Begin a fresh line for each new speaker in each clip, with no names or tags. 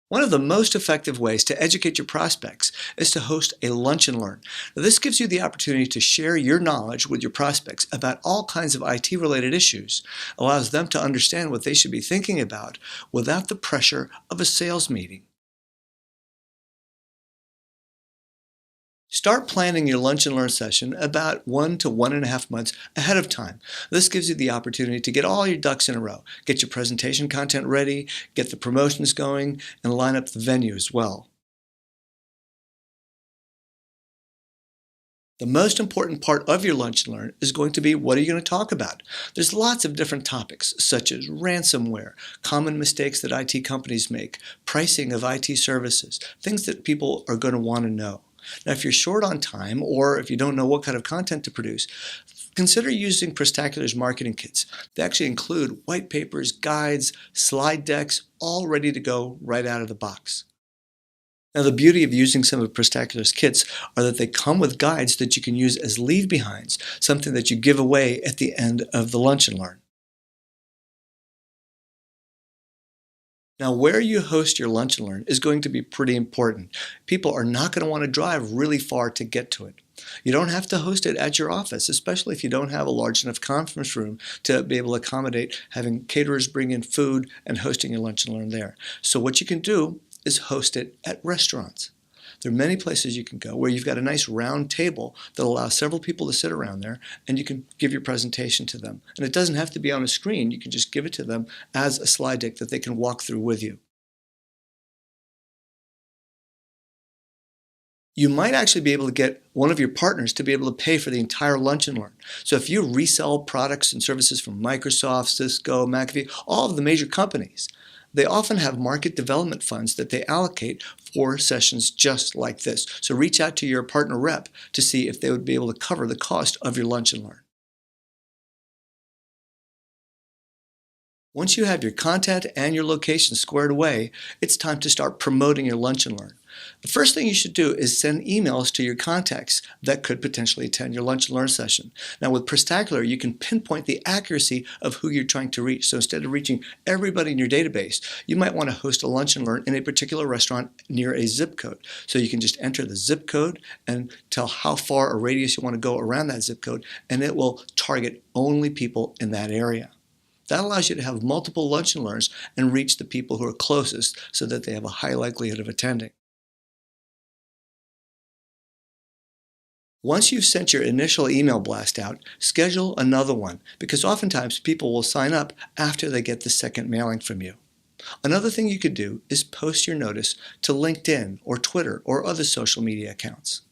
One of the most effective ways to educate your prospects is to host a lunch and learn. Now, this gives you the opportunity to share your knowledge with your prospects about all kinds of IT related issues, allows them to understand what they should be thinking about without the pressure of a sales meeting. Start planning your lunch and learn session about 1 to 1.5 months ahead of time. This gives you the opportunity to get all your ducks in a row, get your presentation content ready, get the promotions going, and line up the venue as well. The most important part of your lunch and learn is going to be what are you going to talk about? There's lots of different topics such as ransomware, common mistakes that IT companies make, pricing of IT services, things that people are going to want to know. Now, if you're short on time or if you don't know what kind of content to produce, consider using Prostacular's marketing kits. They actually include white papers, guides, slide decks, all ready to go right out of the box. Now, the beauty of using some of Prostacular's kits are that they come with guides that you can use as leave behinds, something that you give away at the end of the lunch and learn. Now, where you host your lunch and learn is going to be pretty important. People are not going to want to drive really far to get to it. You don't have to host it at your office, especially if you don't have a large enough conference room to be able to accommodate having caterers bring in food and hosting your lunch and learn there. So what you can do is host it at restaurants. There are many places you can go where you've got a nice round table that allows several people to sit around there and you can give your presentation to them. And it doesn't have to be on a screen. You can just give it to them as a slide deck that they can walk through with you. You might actually be able to get one of your partners to be able to pay for the entire lunch and learn. So if you resell products and services from Microsoft, Cisco, McAfee, all of the major companies, they often have market development funds that they allocate for sessions just like this. So reach out to your partner rep to see if they would be able to cover the cost of your lunch and learn. Once you have your content and your location squared away, it's time to start promoting your lunch and learn. The first thing you should do is send emails to your contacts that could potentially attend your lunch and learn session. Now with Prostacular, you can pinpoint the accuracy of who you're trying to reach. So instead of reaching everybody in your database, you might want to host a lunch and learn in a particular restaurant near a zip code. So you can just enter the zip code and tell how far a radius you want to go around that zip code, and it will target only people in that area. That allows you to have multiple lunch and learns and reach the people who are closest so that they have a high likelihood of attending. Once you've sent your initial email blast out, schedule another one because oftentimes people will sign up after they get the second mailing from you. Another thing you could do is post your notice to LinkedIn or Twitter or other social media accounts.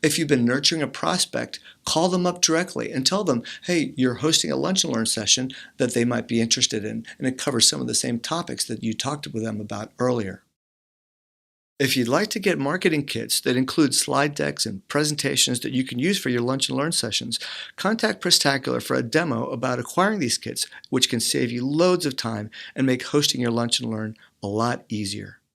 If you've been nurturing a prospect, call them up directly and tell them, hey, you're hosting a lunch and learn session that they might be interested in, and it covers some of the same topics that you talked with them about earlier. If you'd like to get marketing kits that include slide decks and presentations that you can use for your lunch and learn sessions, contact Prostacular for a demo about acquiring these kits, which can save you loads of time and make hosting your lunch and learn a lot easier.